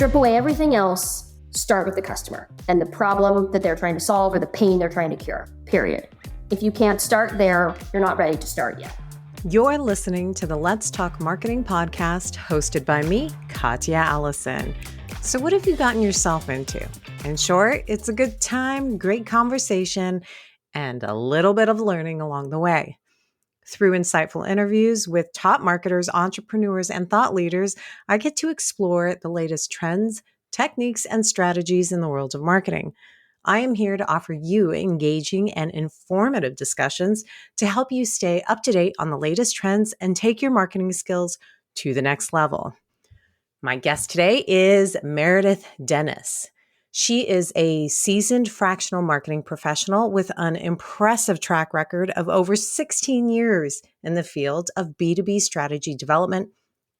Strip away everything else, start with the customer and the problem that they're trying to solve or the pain they're trying to cure, period. If you can't start there, you're not ready to start yet. You're listening to the Let's Talk Marketing podcast hosted by me, Katya Allison. So what have you gotten yourself into? In short, it's a good time, great conversation, and a little bit of learning along the way. Through insightful interviews with top marketers, entrepreneurs, and thought leaders, I get to explore the latest trends, techniques, and strategies in the world of marketing. I am here to offer you engaging and informative discussions to help you stay up to date on the latest trends and take your marketing skills to the next level. My guest today is Meredith Dennis. She is a seasoned fractional marketing professional with an impressive track record of over 16 years in the field of B2B strategy development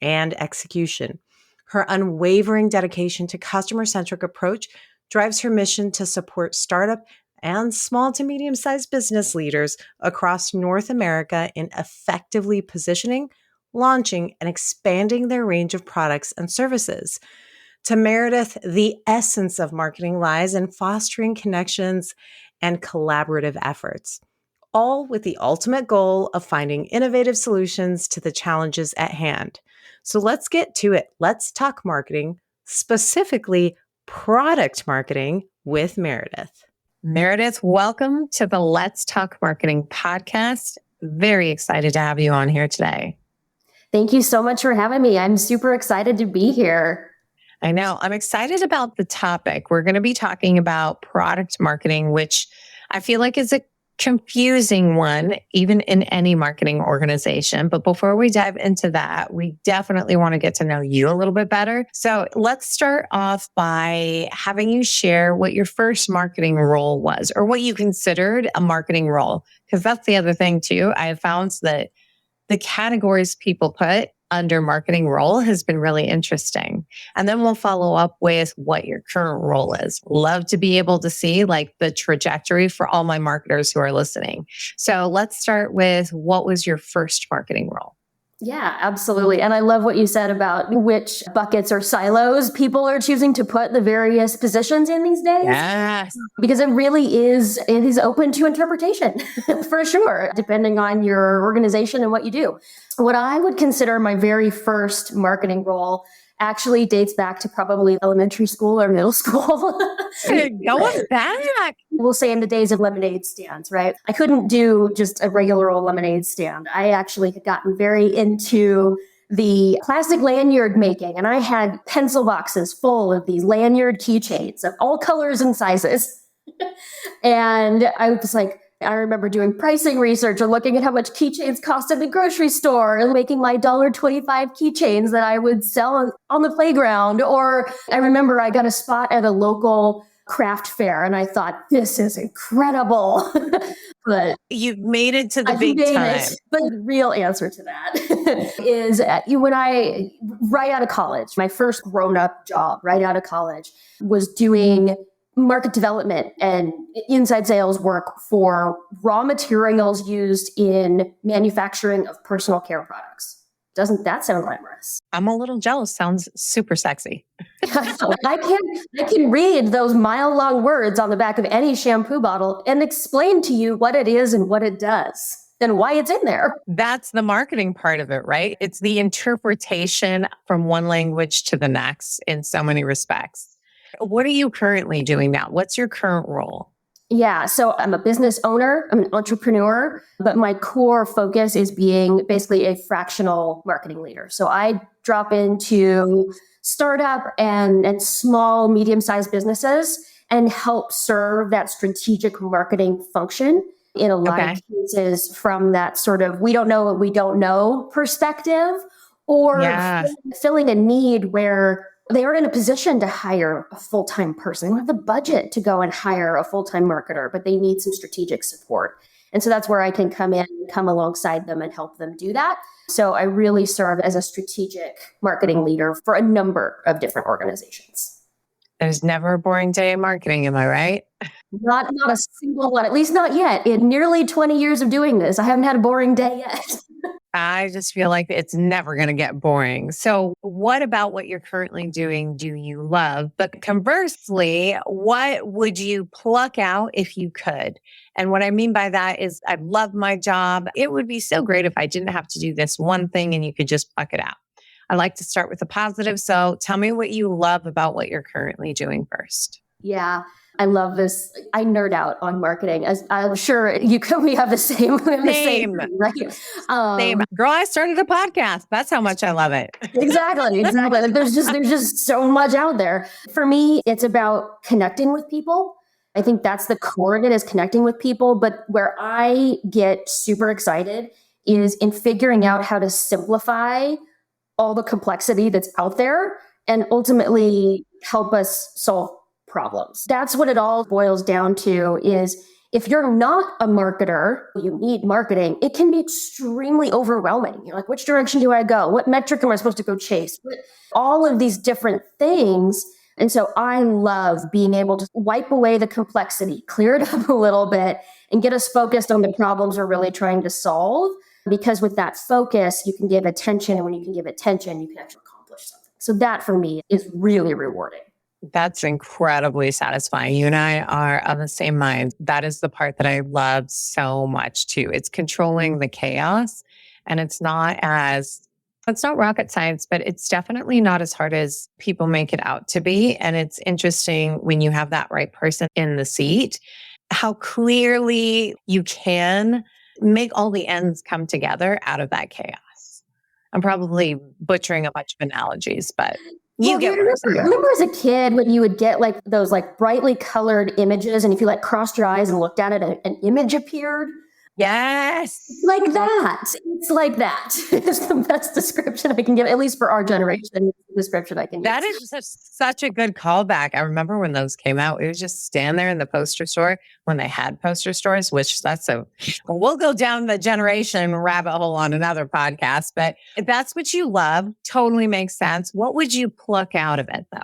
and execution. Her unwavering dedication to customer-centric approach drives her mission to support startup and small to medium-sized business leaders across North America in effectively positioning, launching, and expanding their range of products and services. To Meredith, the essence of marketing lies in fostering connections and collaborative efforts, all with the ultimate goal of finding innovative solutions to the challenges at hand. So let's get to it. Let's talk marketing, specifically product marketing with Meredith. Meredith, welcome to the Let's Talk Marketing podcast. Very excited to have you on here today. Thank you so much for having me. I'm super excited to be here. I know. I'm excited about the topic. We're going to be talking about product marketing, which I feel like is a confusing one, even in any marketing organization. But before we dive into that, we definitely want to get to know you a little bit better. So let's start off by having you share what your first marketing role was, or what you considered a marketing role. Because that's the other thing too. I have found that the categories people put under marketing role has been really interesting. And then we'll follow up with what your current role is. Love to be able to see like the trajectory for all my marketers who are listening. So let's start with, what was your first marketing role? Yeah, absolutely. And I love what you said about which buckets or silos people are choosing to put the various positions in these days. Yes. Because it is open to interpretation for sure, depending on your organization and what you do. What I would consider my very first marketing role actually dates back to probably elementary school or middle school. Going back. We'll say in the days of lemonade stands, right? I couldn't do just a regular old lemonade stand. I actually had gotten very into the plastic lanyard making, and I had pencil boxes full of these lanyard keychains of all colors and sizes. And I was like, I remember doing pricing research and looking at how much keychains cost in the grocery store and making my $1.25 keychains that I would sell on the playground. Or I remember I got a spot at a local craft fair and I thought, this is incredible. But you made it to the big time. But the real answer to that is right out of college, my first grown-up job right out of college was doing market development and inside sales work for raw materials used in manufacturing of personal care products. Doesn't that sound glamorous? I'm a little jealous. Sounds super sexy. I can read those mile-long words on the back of any shampoo bottle and explain to you what it is and what it does and why it's in there. That's the marketing part of it, right? It's the interpretation from one language to the next in so many respects. What are you currently doing now? What's your current role? Yeah, so I'm a business owner, I'm an entrepreneur, but my core focus is being basically a fractional marketing leader. So I drop into startup and small, medium-sized businesses and help serve that strategic marketing function in a lot of cases from that sort of we don't know what we don't know perspective, or filling a need where they are in a position to hire a full-time person. They don't have the budget to go and hire a full-time marketer, but they need some strategic support. And so that's where I can come alongside them and help them do that. So I really serve as a strategic marketing leader for a number of different organizations. There's never a boring day in marketing, am I right? Not a single one, at least not yet. In nearly 20 years of doing this, I haven't had a boring day yet. I just feel like it's never going to get boring. So, what about what you're currently doing do you love? But conversely, what would you pluck out if you could? And what I mean by that is, I love my job. It would be so great if I didn't have to do this one thing and you could just pluck it out. I like to start with the positive. So, tell me what you love about what you're currently doing first. Yeah, I love this. I nerd out on marketing. As I'm sure we have the same, Same. thing, right? Same. Girl, I started a podcast. That's how much I love it. Exactly. Like there's just so much out there. For me, it's about connecting with people. I think that's the core of it, is connecting with people. But where I get super excited is in figuring out how to simplify all the complexity that's out there and ultimately help us solve problems. That's what it all boils down to, is if you're not a marketer, you need marketing. It can be extremely overwhelming. You're like, which direction do I go? What metric am I supposed to go chase? All of these different things. And so I love being able to wipe away the complexity, clear it up a little bit, and get us focused on the problems we're really trying to solve. Because with that focus, you can give attention. And when you can give attention, you can actually accomplish something. So that for me is really rewarding. That's incredibly satisfying. You and I are of the same mind. That is the part that I love so much too. It's controlling the chaos, and it's not rocket science, but it's definitely not as hard as people make it out to be. And it's interesting when you have that right person in the seat, how clearly you can make all the ends come together out of that chaos. I'm probably butchering a bunch of analogies, but you get what I'm saying. Remember as a kid when you would get like those like brightly colored images, and if you like crossed your eyes and looked at it, an image appeared? Yes. Like that. It's like that. It's the best description I can give, at least for our generation, description I can give. That is such a good callback. I remember when those came out, it was just stand there in the poster store when they had poster stores, which we'll go down the generation rabbit hole on another podcast, but if that's what you love, totally makes sense. What would you pluck out of it though?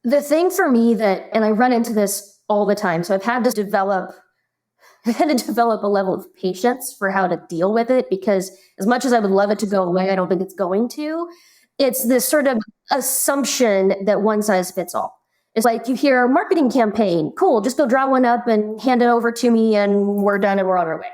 The thing for me and I run into this all the time, so I've had to develop a level of patience for how to deal with it, because as much as I would love it to go away, I don't think it's going to. It's this sort of assumption that one size fits all. It's like you hear a marketing campaign, cool, just go draw one up and hand it over to me and we're done and we're on our way.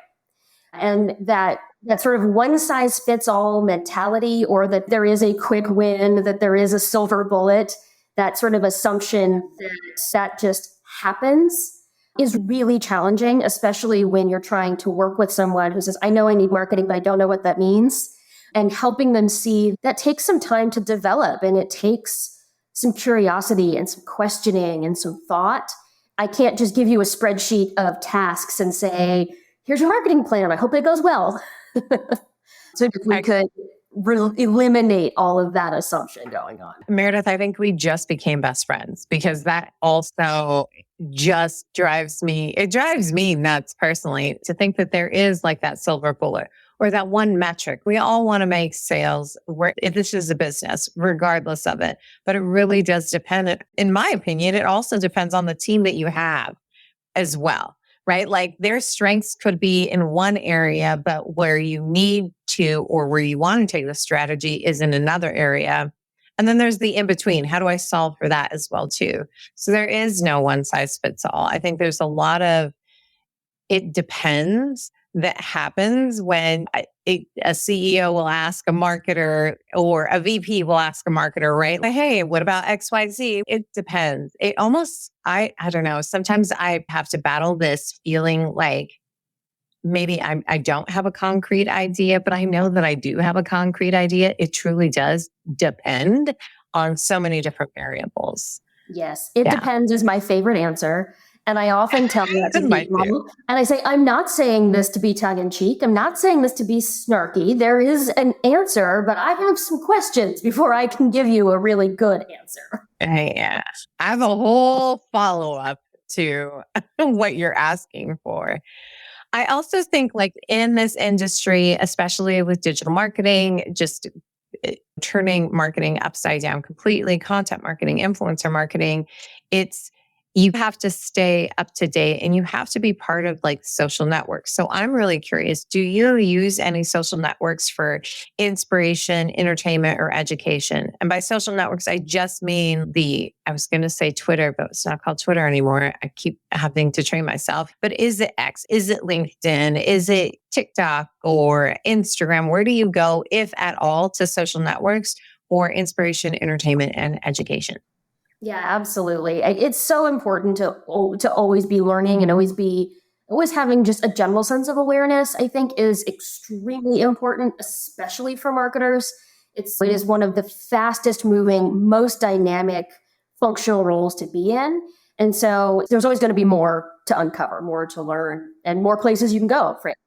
And that sort of one size fits all mentality, or that there is a quick win, that there is a silver bullet, that sort of assumption that just happens is really challenging, especially when you're trying to work with someone who says, I know I need marketing, but I don't know what that means. And helping them see that takes some time to develop, and it takes some curiosity and some questioning and some thought. I can't just give you a spreadsheet of tasks and say, here's your marketing plan. I hope it goes well. So if we could eliminate all of that assumption going on. Meredith, I think we just became best friends, because that also just drives me nuts personally, to think that there is like that silver bullet or that one metric. We all want to make sales. If this is a business, regardless of it, but it really does depend. In my opinion, it also depends on the team that you have as well. Right? Like their strengths could be in one area, but where you need to, or where you want to take the strategy is in another area. And then there's the in between. How do I solve for that as well too? So there is no one size fits all. I think there's a lot of, it depends, that happens when a CEO will ask a marketer, or a VP will ask a marketer, right? Like, hey, what about XYZ? It depends. It almost, I don't know. Sometimes I have to battle this feeling like maybe I don't have a concrete idea, but I know that I do have a concrete idea. It truly does depend on so many different variables. Yes, it depends is my favorite answer. And I often tell you that's a big problem. And I say, I'm not saying this to be tongue in cheek. I'm not saying this to be snarky. There is an answer, but I have some questions before I can give you a really good answer. Yeah. I have a whole follow-up to what you're asking for. I also think like in this industry, especially with digital marketing, just turning marketing upside down completely, content marketing, influencer marketing, it's you have to stay up to date and you have to be part of like social networks. So I'm really curious, do you use any social networks for inspiration, entertainment, or education? And by social networks, I just mean I was going to say Twitter, but it's not called Twitter anymore. I keep having to train myself. But is it X? Is it LinkedIn? Is it TikTok or Instagram? Where do you go, if at all, to social networks for inspiration, entertainment, and education? Yeah, absolutely. It's so important to always be learning and always having just a general sense of awareness, I think is extremely important, especially for marketers. It is one of the fastest moving, most dynamic functional roles to be in. And so there's always going to be more to uncover, more to learn, and more places you can go, frankly.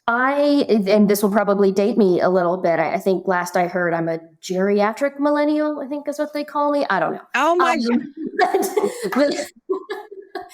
And this will probably date me a little bit. I think last I heard I'm a geriatric millennial, I think is what they call me. I don't know. Oh my but-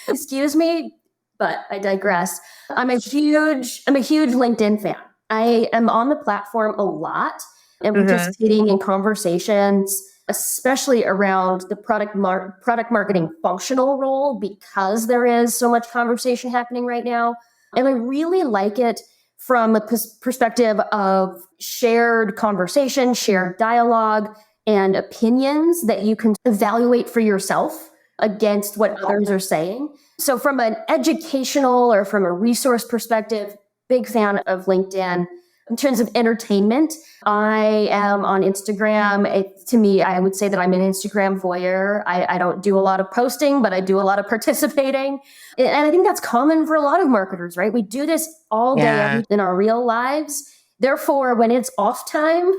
excuse me, but I digress. I'm a huge LinkedIn fan. I am on the platform a lot and participating in conversations, especially around the product marketing functional role, because there is so much conversation happening right now. And I really like it from a perspective of shared conversation, shared dialogue, and opinions that you can evaluate for yourself against what others are saying. So from an educational or from a resource perspective, big fan of LinkedIn. In terms of entertainment, I am on Instagram. To me, I would say that I'm an Instagram voyeur. I don't do a lot of posting, but I do a lot of participating. And I think that's common for a lot of marketers, right? We do this all day in our real lives. Therefore, when it's off time,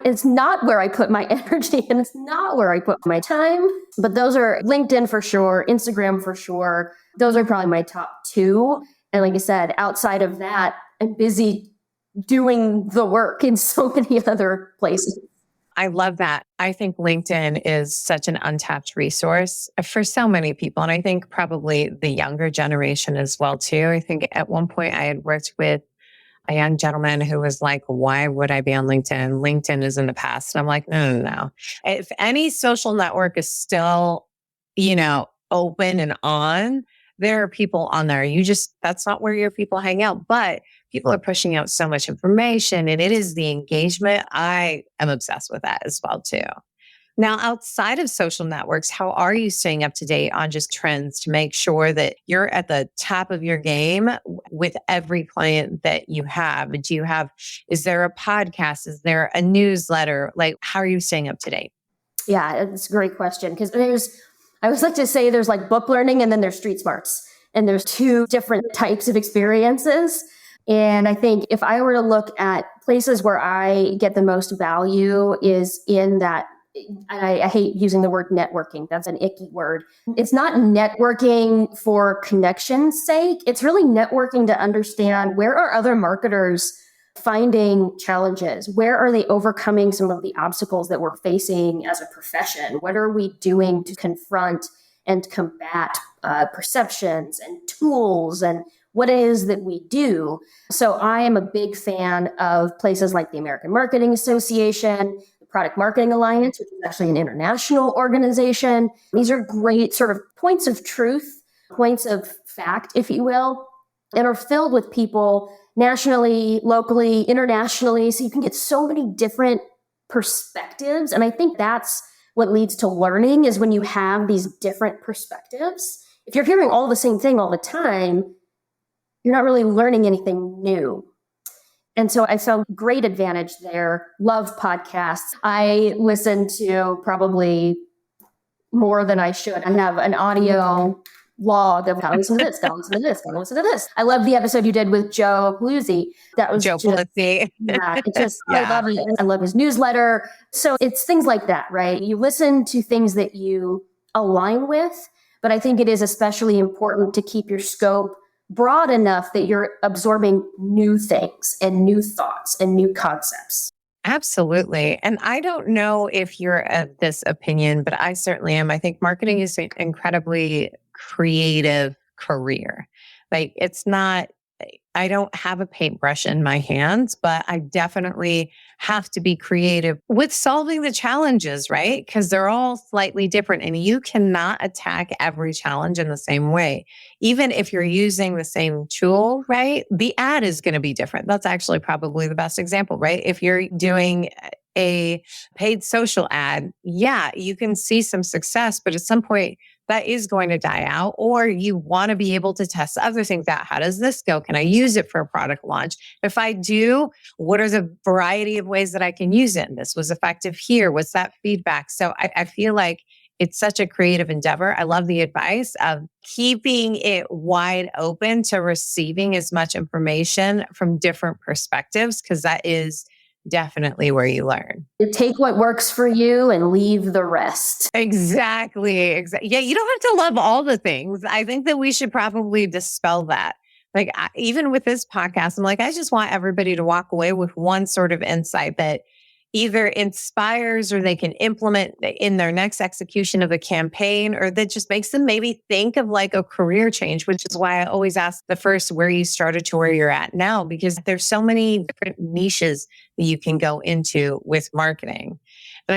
it's not where I put my energy and it's not where I put my time. But those are LinkedIn for sure, Instagram for sure. Those are probably my top two. And like I said, outside of that, I'm busy doing the work in so many other places. I love that. I think LinkedIn is such an untapped resource for so many people. And I think probably the younger generation as well, too. I think at one point I had worked with a young gentleman who was like, why would I be on LinkedIn? LinkedIn is in the past. And I'm like, no. If any social network is still, open and on, there are people on there. That's not where your people hang out. But people are pushing out so much information and it is the engagement. I am obsessed with that as well, too. Now, outside of social networks, how are you staying up to date on just trends to make sure that you're at the top of your game with every client that you have? Is there a podcast? Is there a newsletter? Like, how are you staying up to date? Yeah, it's a great question because I always like to say there's like book learning and then there's street smarts. And there's two different types of experiences. And I think if I were to look at places where I get the most value is in that, I hate using the word networking. That's an icky word. It's not networking for connection's sake. It's really networking to understand where are other marketers finding challenges? Where are they overcoming some of the obstacles that we're facing as a profession? What are we doing to confront and combat perceptions and tools and what it is that we do? So I am a big fan of places like the American Marketing Association, the Product Marketing Alliance, which is actually an international organization. These are great sort of points of truth, points of fact, if you will, and are filled with people nationally, locally, internationally. So you can get so many different perspectives. And I think that's what leads to learning is when you have these different perspectives. If you're hearing all the same thing all the time, you're not really learning anything new. And so I found great advantage there. Love podcasts. I listen to probably more than I should. I have an audio log of gotta listen to this, gotta listen to this, gotta listen to this. I love the episode you did with Joe Paluzzi. That was Joe Paluzzi. Yeah, I love it. I love his newsletter. So it's things like that, right? You listen to things that you align with, but I think it is especially important to keep your scope broad enough that you're absorbing new things and new thoughts and new concepts. Absolutely. And I don't know if you're of this opinion, but I certainly am. I think marketing is an incredibly creative career. Like it's not, I don't have a paintbrush in my hands, but I definitely have to be creative with solving the challenges, right? Because they're all slightly different and you cannot attack every challenge in the same way. Even if you're using the same tool, right? The ad is going to be different. That's actually probably the best example, right? If you're doing a paid social ad, yeah, you can see some success, but at some point that is going to die out, or you want to be able to test other things out. How does this go? Can I use it for a product launch? If I do, what are the variety of ways that I can use it? And this was effective here. What's that feedback? So I feel like it's such a creative endeavor. I love the advice of keeping it wide open to receiving as much information from different perspectives, because that is definitely where you learn. You take what works for you and leave the rest. Exactly. Yeah, you don't have to love all the things. I think that we should probably dispel that. Like, even with this podcast, I'm like, I just want everybody to walk away with one sort of insight that either inspires or they can implement in their next execution of a campaign, or that just makes them maybe think of like a career change, which is why I always ask the first where you started to where you're at now, because there's so many different niches that you can go into with marketing,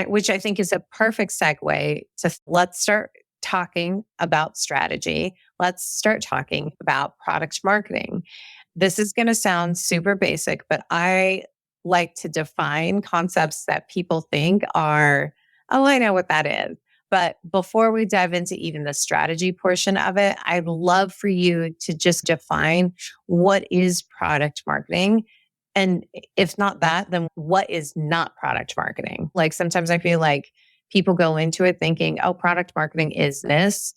which I think is a perfect segue to let's start talking about strategy. Let's start talking about product marketing. This is going to sound super basic, but I like to define concepts that people think are, oh, I know what that is. But before we dive into even the strategy portion of it, I'd love for you to just define what is product marketing. And if not that, then what is not product marketing? Like sometimes I feel like people go into it thinking, oh, product marketing is this.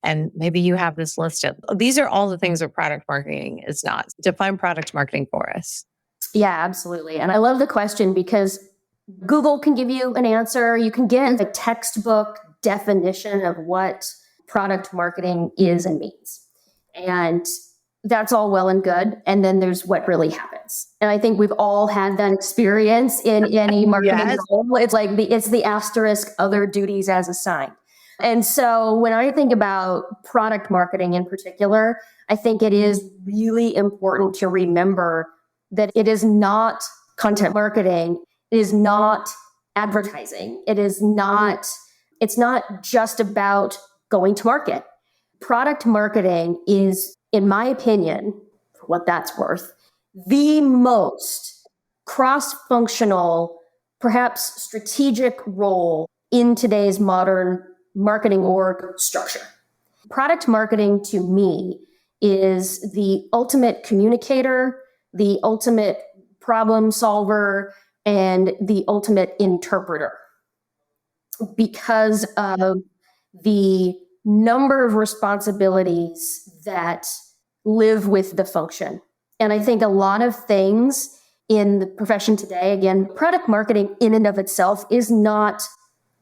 And maybe you have this list of, these are all the things that product marketing is not. Define product marketing for us. Yeah, absolutely. And I love the question because Google can give you an answer. You can get a textbook definition of what product marketing is and means. And that's all well and good. And then there's what really happens. And I think we've all had that experience in any marketing role. It's like it's the asterisk other duties as assigned. And so when I think about product marketing in particular, I think it is really important to remember that it is not content marketing. It is not advertising. It's not just about going to market. Product marketing is, in my opinion, for what that's worth, the most cross-functional, perhaps strategic role in today's modern marketing org structure. Product marketing to me is the ultimate communicator, the ultimate problem solver, and the ultimate interpreter because of the number of responsibilities that live with the function. And I think a lot of things in the profession today, again, product marketing in and of itself is not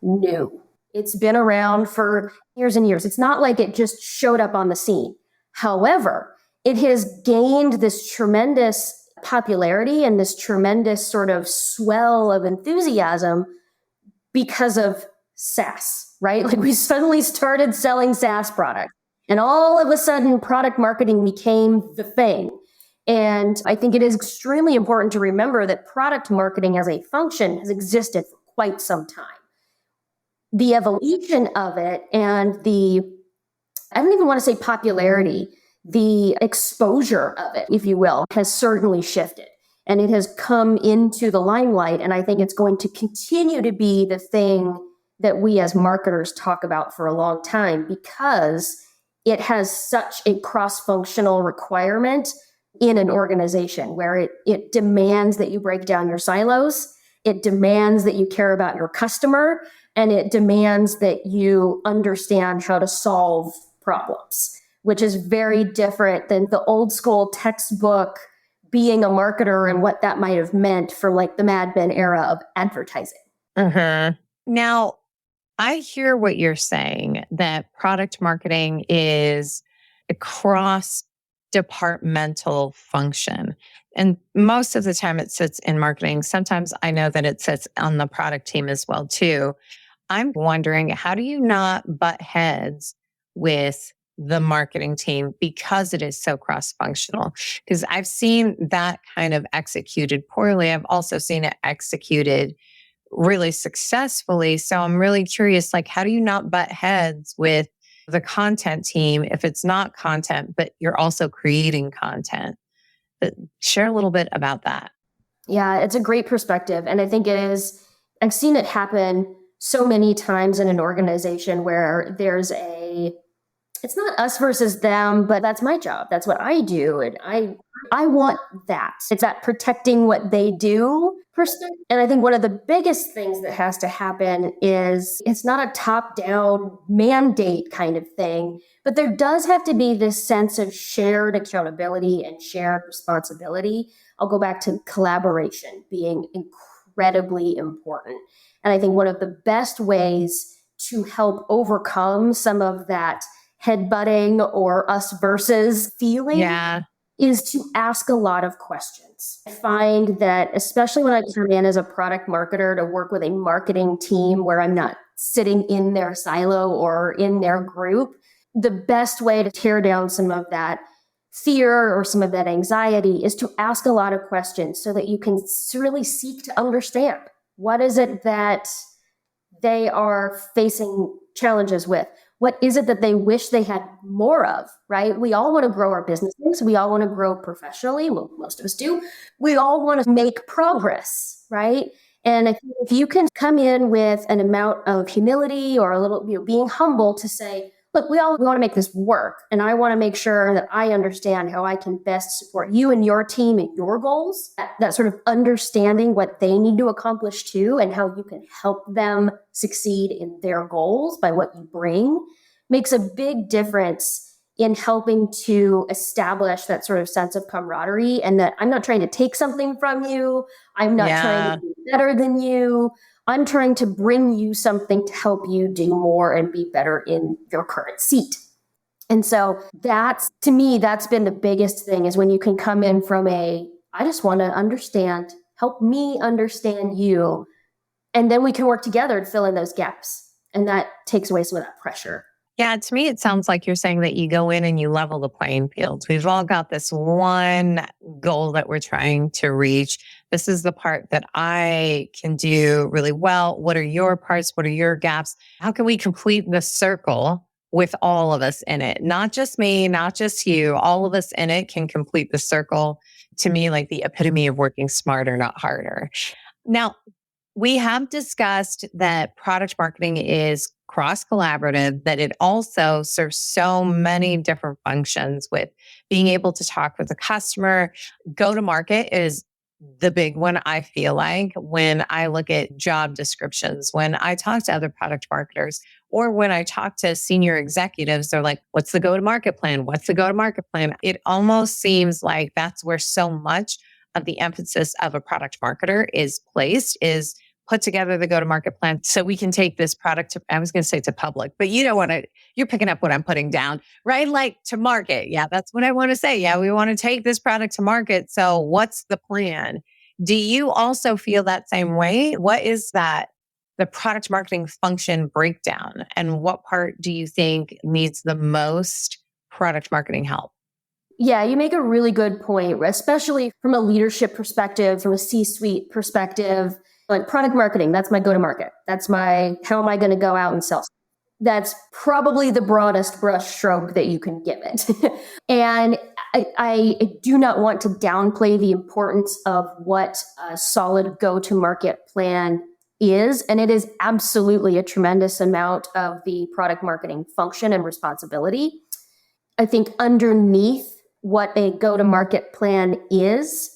new. It's been around for years and years. It's not like it just showed up on the scene. However, it has gained this tremendous popularity and this tremendous sort of swell of enthusiasm because of SaaS, right? Like we suddenly started selling SaaS products and all of a sudden product marketing became the thing. And I think it is extremely important to remember that product marketing as a function has existed for quite some time. The evolution of it and I don't even want to say popularity, the exposure of it, if you will, has certainly shifted. And it has come into the limelight. And I think it's going to continue to be the thing that we as marketers talk about for a long time because it has such a cross-functional requirement in an organization where it demands that you break down your silos. It demands that you care about your customer, and it demands that you understand how to solve problems, which is very different than the old school textbook being a marketer and what that might have meant for like the Mad Men era of advertising. Now, I hear what you're saying, that product marketing is a cross-departmental function. And most of the time it sits in marketing. Sometimes I know that it sits on the product team as well, too. I'm wondering, how do you not butt heads with the marketing team because it is so cross-functional? Because I've seen that kind of executed poorly. I've also seen it executed really successfully. So I'm really curious, like, how do you not butt heads with the content team if it's not content, but you're also creating content? But share a little bit about that. Yeah, it's a great perspective. And I think it is, I've seen it happen so many times in an organization where it's not us versus them, but that's my job. That's what I do. And I want that. It's that protecting what they do perspective. And I think one of the biggest things that has to happen is it's not a top-down mandate kind of thing, but there does have to be this sense of shared accountability and shared responsibility. I'll go back to collaboration being incredibly important. And I think one of the best ways to help overcome some of that headbutting or us versus feeling is to ask a lot of questions. I find that, especially when I come in as a product marketer to work with a marketing team where I'm not sitting in their silo or in their group, the best way to tear down some of that fear or some of that anxiety is to ask a lot of questions so that you can really seek to understand what is it that they are facing challenges with. What is it that they wish they had more of, right? We all want to grow our businesses. We all want to grow professionally. Well, most of us do. We all want to make progress, right? And if you can come in with an amount of humility or a little, being humble to say, look, we want to make this work. And I want to make sure that I understand how I can best support you and your team and your goals. That sort of understanding what they need to accomplish too, and how you can help them succeed in their goals by what you bring makes a big difference in helping to establish that sort of sense of camaraderie, and that I'm not trying to take something from you. I'm not trying to be better than you. I'm trying to bring you something to help you do more and be better in your current seat. And so to me, that's been the biggest thing, is when you can come in from I just want to understand, help me understand you. And then we can work together to fill in those gaps. And that takes away some of that pressure. Yeah, to me, it sounds like you're saying that you go in and you level the playing field. We've all got this one goal that we're trying to reach. This is the part that I can do really well. What are your parts? What are your gaps? How can we complete the circle with all of us in it? Not just me, not just you. All of us in it can complete the circle. To me, like the epitome of working smarter, not harder. Now, we have discussed that product marketing is cross-collaborative, that it also serves so many different functions with being able to talk with the customer. Go-to-market is the big one, I feel like, when I look at job descriptions, when I talk to other product marketers, or when I talk to senior executives, they're like, what's the go-to-market plan? What's the go-to-market plan? It almost seems like that's where so much of the emphasis of a product marketer is placed, is put together the go-to-market plan so we can take this product to, I was going to say to public, but you know what, you're picking up what I'm putting down, right? Like to market. Yeah, that's what I want to say. Yeah, we want to take this product to market. So what's the plan? Do you also feel that same way? What is that, the product marketing function breakdown? And what part do you think needs the most product marketing help? Yeah, you make a really good point, especially from a leadership perspective, from a C-suite perspective. Like product marketing, that's my go-to-market. How am I going to go out and sell? That's probably the broadest brush stroke that you can give it. And I do not want to downplay the importance of what a solid go-to-market plan is. And it is absolutely a tremendous amount of the product marketing function and responsibility. I think underneath what a go-to-market plan is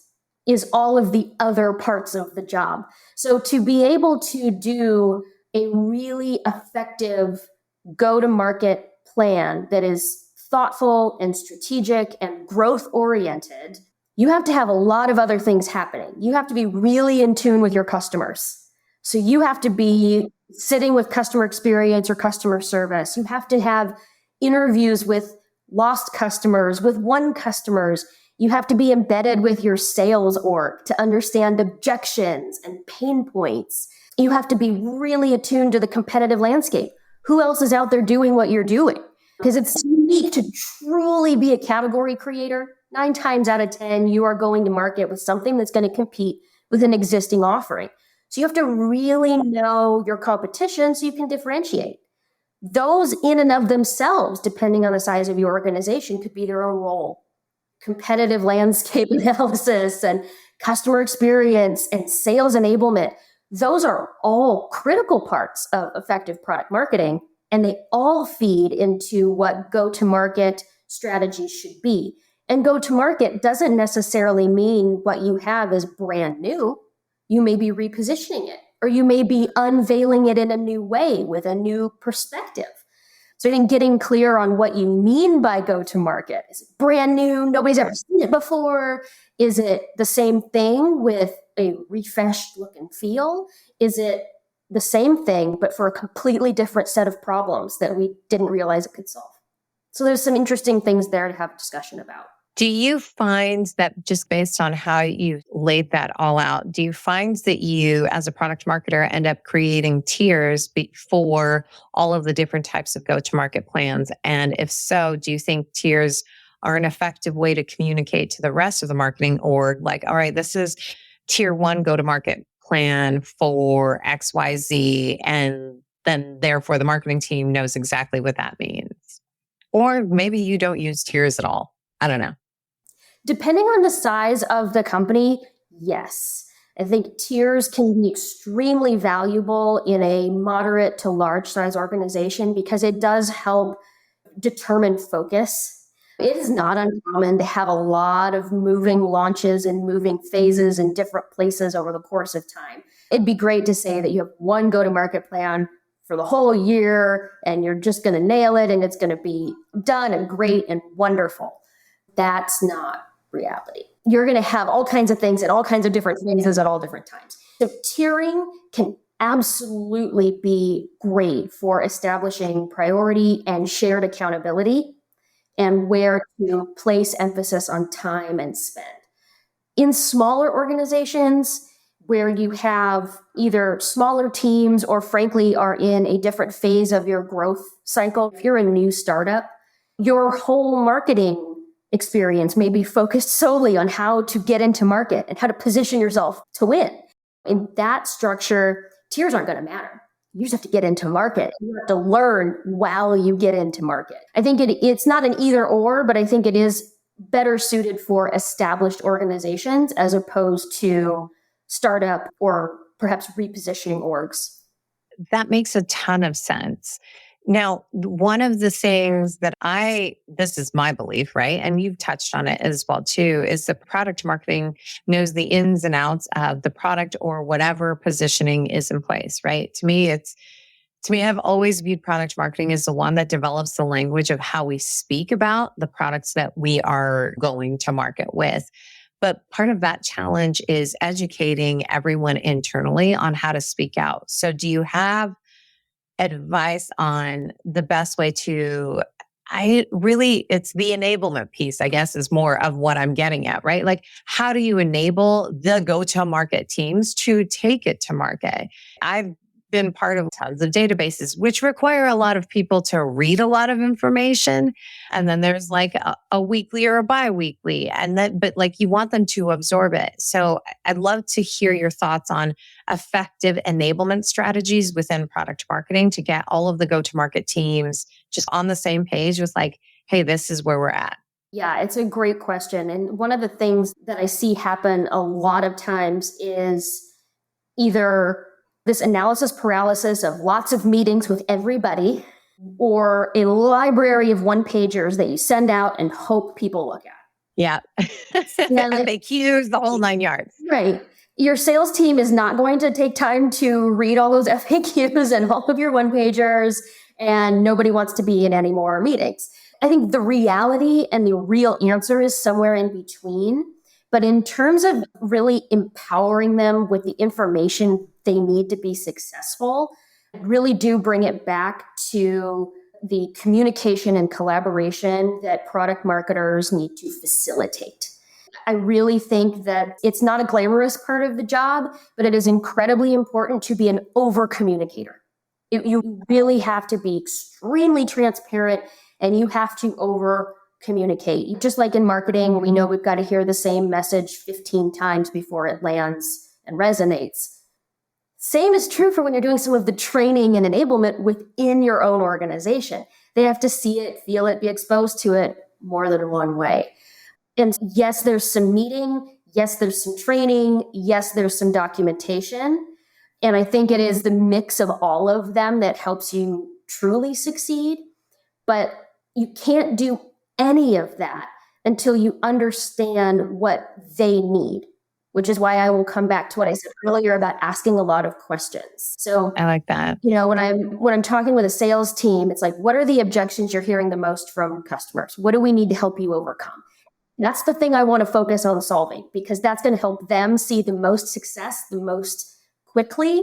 all of the other parts of the job. So to be able to do a really effective go-to-market plan that is thoughtful and strategic and growth-oriented, you have to have a lot of other things happening. You have to be really in tune with your customers. So you have to be sitting with customer experience or customer service. You have to have interviews with lost customers, with won customers. You have to be embedded with your sales org to understand objections and pain points. You have to be really attuned to the competitive landscape. Who else is out there doing what you're doing? because it's unique to truly be a category creator. 9 times out of 10, you are going to market with something that's going to compete with an existing offering. So you have to really know your competition so you can differentiate. Those in and of themselves, depending on the size of your organization, could be their own role. Competitive landscape analysis and customer experience and sales enablement. Those are all critical parts of effective product marketing, and they all feed into what go-to-market strategy should be. And go-to-market doesn't necessarily mean what you have is brand new. You may be repositioning it, or you may be unveiling it in a new way with a new perspective. So I think getting clear on what you mean by go-to-market. Is it brand new? Nobody's ever seen it before. Is it the same thing with a refreshed look and feel? Is it the same thing, but for a completely different set of problems that we didn't realize it could solve? So there's some interesting things there to have a discussion about. Do you find that, just based on how you laid that all out, do you find that you, as a product marketer, end up creating tiers for all of the different types of go-to-market plans? And if so, do you think tiers are an effective way to communicate to the rest of the marketing org, like, all right, this is tier 1 go-to-market plan for XYZ, and then therefore the marketing team knows exactly what that means? Or maybe you don't use tiers at all. I don't know. Depending on the size of the company, yes. I think tiers can be extremely valuable in a moderate to large size organization because it does help determine focus. It is not uncommon to have a lot of moving launches and moving phases in different places over the course of time. It'd be great to say that you have one go-to-market plan for the whole year and you're just going to nail it and it's going to be done and great and wonderful. That's not reality. You're going to have all kinds of things at all kinds of different phases at all different times. So tiering can absolutely be great for establishing priority and shared accountability and where to place emphasis on time and spend. In smaller organizations where you have either smaller teams or frankly are in a different phase of your growth cycle, if you're a new startup, your whole marketing experience may be focused solely on how to get into market and how to position yourself to win. In that structure, tiers aren't going to matter. You just have to get into market. You have to learn while you get into market. I think it's not an either or, but I think it is better suited for established organizations as opposed to startup or perhaps repositioning orgs. That makes a ton of sense. Now, one of the things that this is my belief, right? And you've touched on it as well too, is the product marketing knows the ins and outs of the product or whatever positioning is in place, right? To me, I've always viewed product marketing as the one that develops the language of how we speak about the products that we are going to market with. But part of that challenge is educating everyone internally on how to speak out. So do you have advice on the best way to, it's the enablement piece, I guess, is more of what I'm getting at, right? Like, how do you enable the go-to-market teams to take it to market? I've been part of tons of databases, which require a lot of people to read a lot of information. And then there's like a weekly or a bi-weekly, but like you want them to absorb it. So I'd love to hear your thoughts on effective enablement strategies within product marketing to get all of the go-to-market teams just on the same page with like, hey, this is where we're at. Yeah, it's a great question. And one of the things that I see happen a lot of times is either this analysis paralysis of lots of meetings with everybody, or a library of one-pagers that you send out and hope people look at. Yeah. FAQs, the whole 9 yards. Right. Your sales team is not going to take time to read all those FAQs and all of your one-pagers, and nobody wants to be in any more meetings. I think the reality and the real answer is somewhere in between. But in terms of really empowering them with the information they need to be successful, I really do bring it back to the communication and collaboration that product marketers need to facilitate. I really think that it's not a glamorous part of the job, but it is incredibly important to be an over communicator. You really have to be extremely transparent, and you have to over communicate. Just like in marketing, we know we've got to hear the same message 15 times before it lands and resonates. Same is true for when you're doing some of the training and enablement within your own organization. They have to see it, feel it, be exposed to it more than one way. And yes, there's some meeting. Yes, there's some training. Yes, there's some documentation. And I think it is the mix of all of them that helps you truly succeed. But you can't do any of that until you understand what they need, which is why I will come back to what I said earlier about asking a lot of questions. So I like that. when I'm talking with a sales team, it's like, what are the objections you're hearing the most from customers? What do we need to help you overcome? That's the thing I want to focus on solving, because that's going to help them see the most success, the most quickly,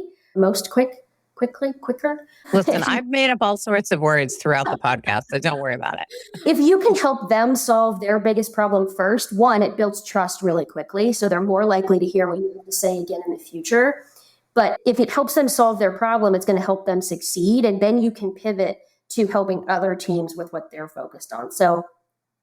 quicker. Listen, I've made up all sorts of words throughout the podcast, so don't worry about it. If you can help them solve their biggest problem first, one, it builds trust really quickly. So they're more likely to hear what you have to say again in the future. But if it helps them solve their problem, it's going to help them succeed. And then you can pivot to helping other teams with what they're focused on. So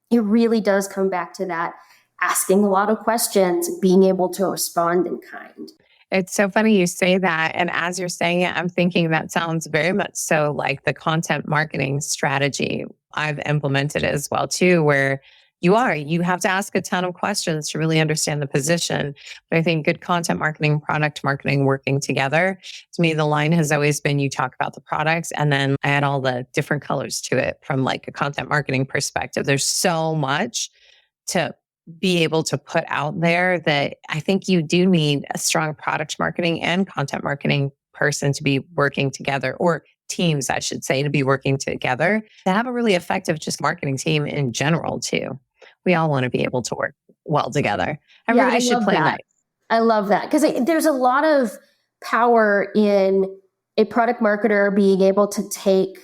it really does come back to that, asking a lot of questions, being able to respond in kind. It's so funny you say that. And as you're saying it, I'm thinking that sounds very much so like the content marketing strategy I've implemented as well too, where you have to ask a ton of questions to really understand the position. But I think good content marketing, product marketing working together, to me, the line has always been you talk about the products and then add all the different colors to it from like a content marketing perspective. There's so much to be able to put out there that I think you do need a strong product marketing and content marketing person to be working together, or teams, I should say, to be working together to have a really effective just marketing team in general too. We all want to be able to work well together. Everybody should play nice. I love that, because there's a lot of power in a product marketer being able to take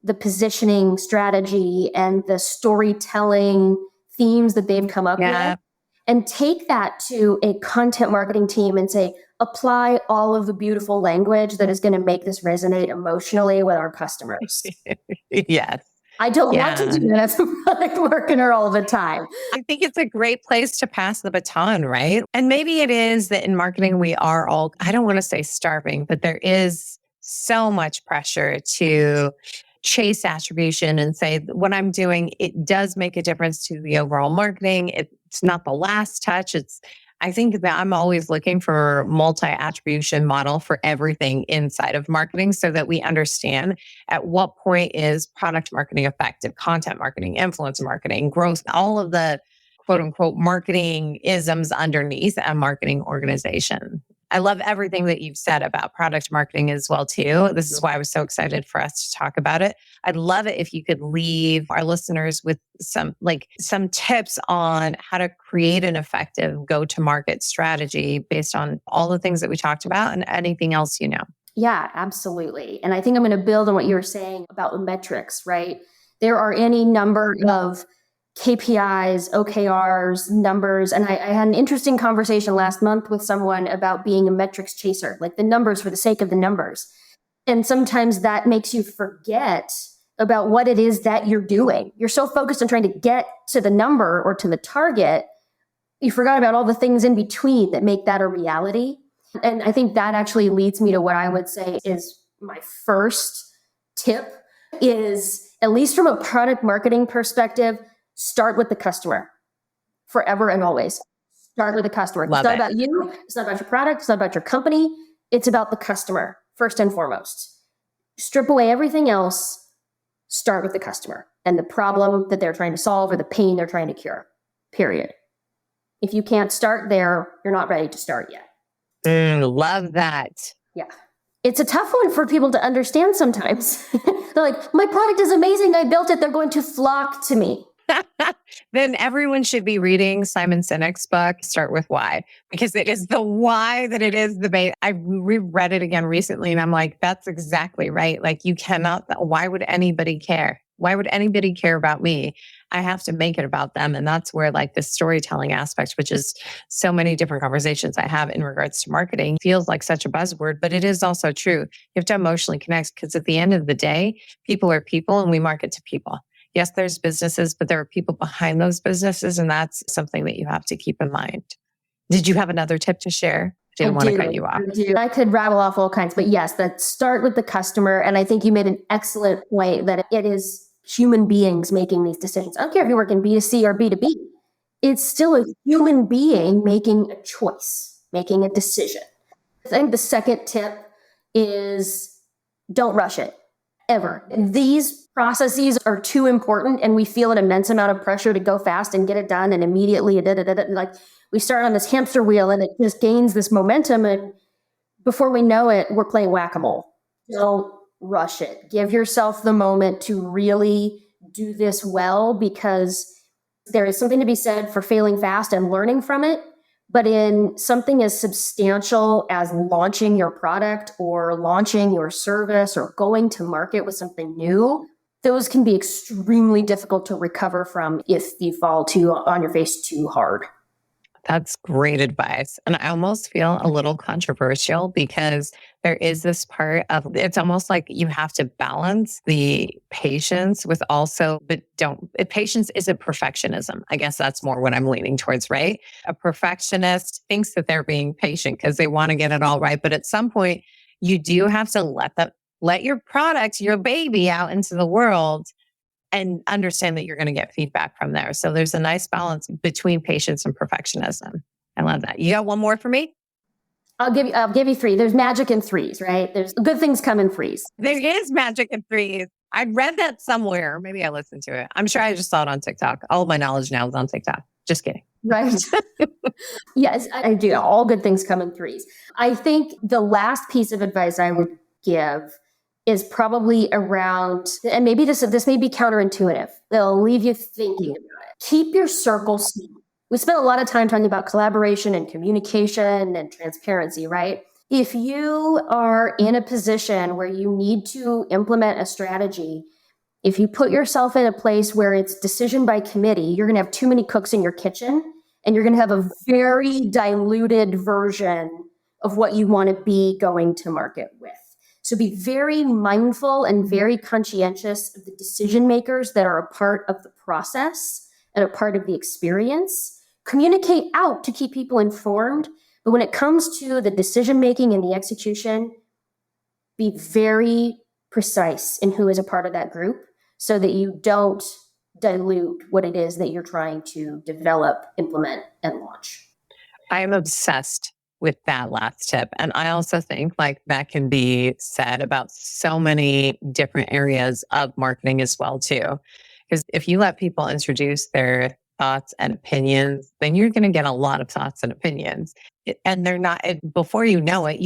the positioning strategy and the storytelling themes that they've come up with and take that to a content marketing team and say, apply all of the beautiful language that is going to make this resonate emotionally with our customers. Yes. I don't want to do that as a product marketer all the time. I think it's a great place to pass the baton, right? And maybe it is that in marketing, we are all, I don't want to say starving, but there is so much pressure to chase attribution and say what I'm doing, it does make a difference to the overall marketing. It's not the last touch. I think that I'm always looking for multi-attribution model for everything inside of marketing so that we understand at what point is product marketing effective, content marketing, influencer marketing, growth, all of the quote unquote marketing isms underneath a marketing organization. I love everything that you've said about product marketing as well, too. This is why I was so excited for us to talk about it. I'd love it if you could leave our listeners with some tips on how to create an effective go-to-market strategy based on all the things that we talked about and anything else you know. Yeah, absolutely. And I think I'm going to build on what you were saying about the metrics, right? There are any number of KPIs, OKRs, numbers. And I had an interesting conversation last month with someone about being a metrics chaser, like the numbers for the sake of the numbers. And sometimes that makes you forget about what it is that you're doing. You're so focused on trying to get to the number or to the target, you forgot about all the things in between that make that a reality. And I think that actually leads me to what I would say is my first tip is, at least from a product marketing perspective, start with the customer forever and always. Start with the customer. It's not about you. It's not about your product. It's not about your company. It's about the customer first and foremost. Strip away everything else. Start with the customer and the problem that they're trying to solve or the pain they're trying to cure, period. If you can't start there, you're not ready to start yet. Love that. Yeah. It's a tough one for people to understand sometimes. They're like, my product is amazing. I built it. They're going to flock to me. Then everyone should be reading Simon Sinek's book, Start With Why, because it is the why that it is the base. I reread it again recently and I'm like, that's exactly right. Like you cannot, why would anybody care? Why would anybody care about me? I have to make it about them. And that's where like the storytelling aspect, which is so many different conversations I have in regards to marketing, feels like such a buzzword, but it is also true. You have to emotionally connect because at the end of the day, people are people and we market to people. Yes, there's businesses, but there are people behind those businesses. And that's something that you have to keep in mind. Did you have another tip to share? Didn't want to cut you off. I could rattle off all kinds, but yes, that start with the customer. And I think you made an excellent point that it is human beings making these decisions. I don't care if you work in B2C or B2B. It's still a human being making a choice, making a decision. I think the second tip is don't rush it, ever. These processes are too important and we feel an immense amount of pressure to go fast and get it done and immediately, like we start on this hamster wheel and it just gains this momentum. And before we know it, we're playing whack-a-mole. Don't rush it. Give yourself the moment to really do this well, because there is something to be said for failing fast and learning from it. But in something as substantial as launching your product or launching your service or going to market with something new, those can be extremely difficult to recover from if you fall on your face too hard. That's great advice. And I almost feel a little controversial because there is this part of it's almost like you have to balance the patience with also, but patience isn't perfectionism. I guess that's more what I'm leaning towards, right? A perfectionist thinks that they're being patient because they want to get it all right. But at some point, you do have to let your product, your baby out into the world and understand that you're going to get feedback from there. So there's a nice balance between patience and perfectionism. I love that. You got one more for me? I'll give you three. There's magic in threes, right? There's good things come in threes. There is magic in threes. I read that somewhere. Maybe I listened to it. I'm sure I just saw it on TikTok. All of my knowledge now is on TikTok. Just kidding. Right. Yes, I do. All good things come in threes. I think the last piece of advice I would give is probably around, and maybe this may be counterintuitive. They'll leave you thinking about it. Keep your circle small. We spent a lot of time talking about collaboration and communication and transparency, right? If you are in a position where you need to implement a strategy, if you put yourself in a place where it's decision by committee, you're going to have too many cooks in your kitchen and you're going to have a very diluted version of what you want to be going to market with. So be very mindful and very conscientious of the decision makers that are a part of the process and a part of the experience. Communicate out to keep people informed. But when it comes to the decision making and the execution, be very precise in who is a part of that group so that you don't dilute what it is that you're trying to develop, implement, and launch. I am obsessed with that last tip. And I also think like that can be said about so many different areas of marketing as well too. Because if you let people introduce their thoughts and opinions, then you're going to get a lot of thoughts and opinions. And they're not, before you know it,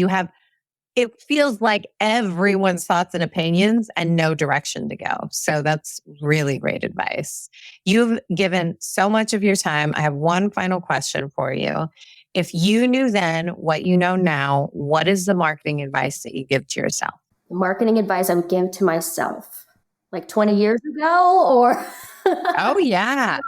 it feels like everyone's thoughts and opinions and no direction to go. So that's really great advice. You've given so much of your time. I have one final question for you. If you knew then what you know now, what is the marketing advice that you give to yourself? The marketing advice I would give to myself, like 20 years ago or... Oh, yeah.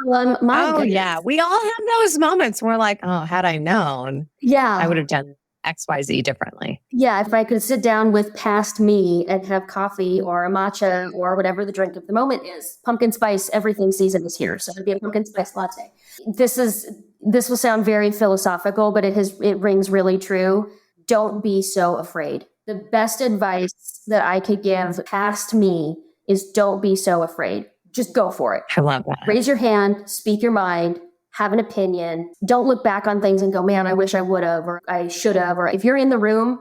Yeah. We all have those moments where we're like, oh, had I known, I would have done XYZ differently. Yeah. If I could sit down with past me and have coffee or a matcha or whatever the drink of the moment is, pumpkin spice, everything season is here. So it'd be a pumpkin spice latte. This will sound very philosophical, but it rings really true. Don't be so afraid. The best advice that I could give past me is don't be so afraid. Just go for it. I love that. Raise your hand, speak your mind, have an opinion. Don't look back on things and go, man, I wish I would have, or I should have. Or if you're in the room,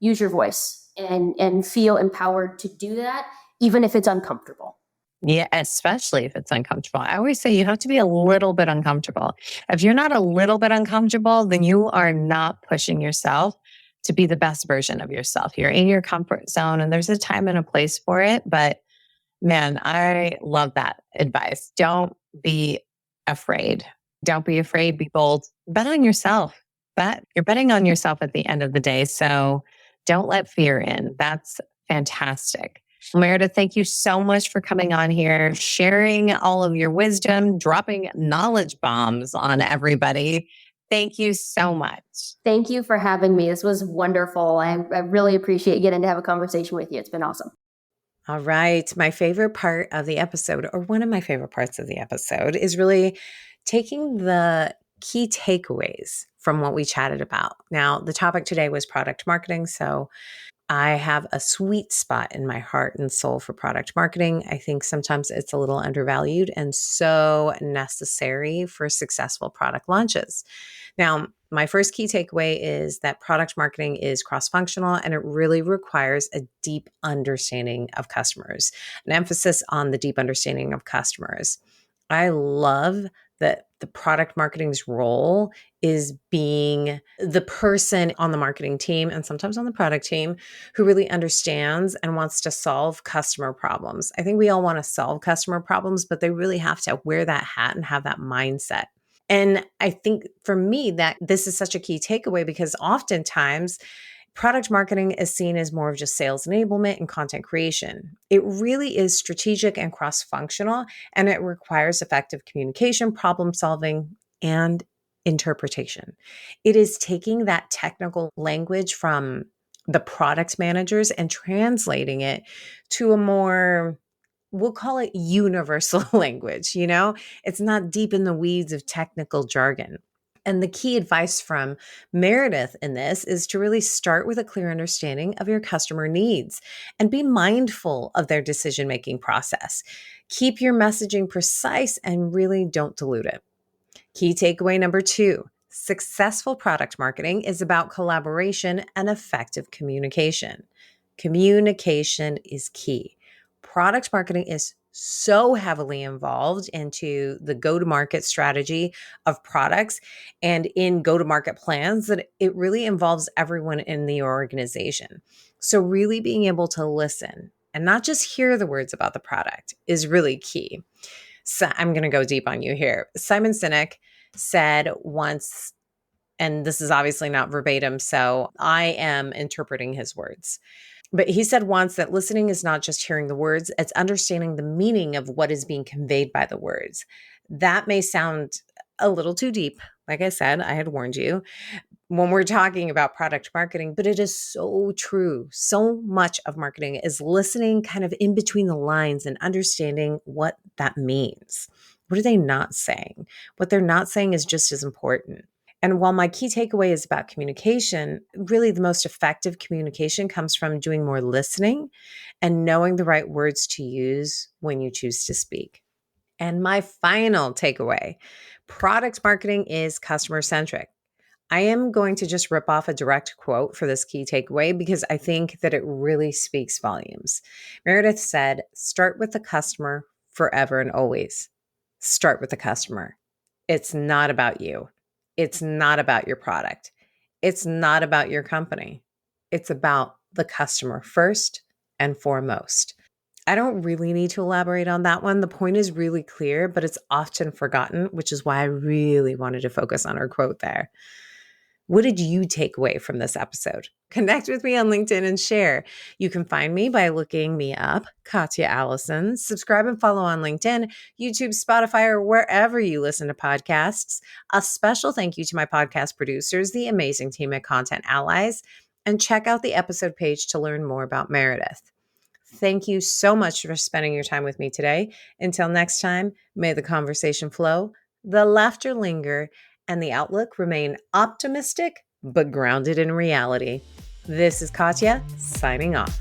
use your voice and feel empowered to do that, even if it's uncomfortable. Yeah, especially if it's uncomfortable. I always say you have to be a little bit uncomfortable. If you're not a little bit uncomfortable, then you are not pushing yourself to be the best version of yourself. You're in your comfort zone and there's a time and a place for it. But man, I love that advice. Don't be afraid. Don't be afraid. Be bold. Bet on yourself. You're betting on yourself at the end of the day. So don't let fear in. That's fantastic. Meredith, thank you so much for coming on here, sharing all of your wisdom, dropping knowledge bombs on everybody. Thank you so much. Thank you for having me. This was wonderful. I really appreciate getting to have a conversation with you. It's been awesome. All right. My favorite part of the episode, or one of my favorite parts of the episode, is really taking the key takeaways from what we chatted about. Now, the topic today was product marketing. So I have a sweet spot in my heart and soul for product marketing. I think sometimes it's a little undervalued and so necessary for successful product launches. Now, my first key takeaway is that product marketing is cross-functional and it really requires a deep understanding of customers, an emphasis on the deep understanding of customers. I love that the product marketing's role is being the person on the marketing team and sometimes on the product team who really understands and wants to solve customer problems. I think we all want to solve customer problems, but they really have to wear that hat and have that mindset. And I think for me that this is such a key takeaway because oftentimes product marketing is seen as more of just sales enablement and content creation. It really is strategic and cross-functional, and it requires effective communication, problem solving, and interpretation. It is taking that technical language from the product managers and translating it to a more, we'll call it universal language, It's not deep in the weeds of technical jargon. And the key advice from Meredith in this is to really start with a clear understanding of your customer needs and be mindful of their decision-making process. Keep your messaging precise and really don't dilute it. Key takeaway number 2, successful product marketing is about collaboration and effective communication. Communication is key. Product marketing is so heavily involved into the go-to-market strategy of products and in go-to-market plans that it really involves everyone in the organization. So really being able to listen and not just hear the words about the product is really key. So I'm going to go deep on you here. Simon Sinek said once, and this is obviously not verbatim, so I am interpreting his words. But he said once that listening is not just hearing the words, it's understanding the meaning of what is being conveyed by the words. That may sound a little too deep. Like I said, I had warned you when we're talking about product marketing, but it is so true. So much of marketing is listening kind of in between the lines and understanding what that means. What are they not saying? What they're not saying is just as important. And while my key takeaway is about communication, really the most effective communication comes from doing more listening and knowing the right words to use when you choose to speak. And my final takeaway, product marketing is customer centric. I am going to just rip off a direct quote for this key takeaway because I think that it really speaks volumes. Meredith said, "Start with the customer forever and always. Start with the customer. It's not about you. It's not about your product. It's not about your company. It's about the customer first and foremost." I don't really need to elaborate on that one. The point is really clear, but it's often forgotten, which is why I really wanted to focus on her quote there. What did you take away from this episode? Connect with me on LinkedIn and share. You can find me by looking me up, Katya Allison. Subscribe and follow on LinkedIn, YouTube, Spotify, or wherever you listen to podcasts. A special thank you to my podcast producers, the amazing team at Content Allies, and check out the episode page to learn more about Meredith. Thank you so much for spending your time with me today. Until next time, may the conversation flow, the laughter linger, and the outlook remain optimistic, but grounded in reality. This is Katya, signing off.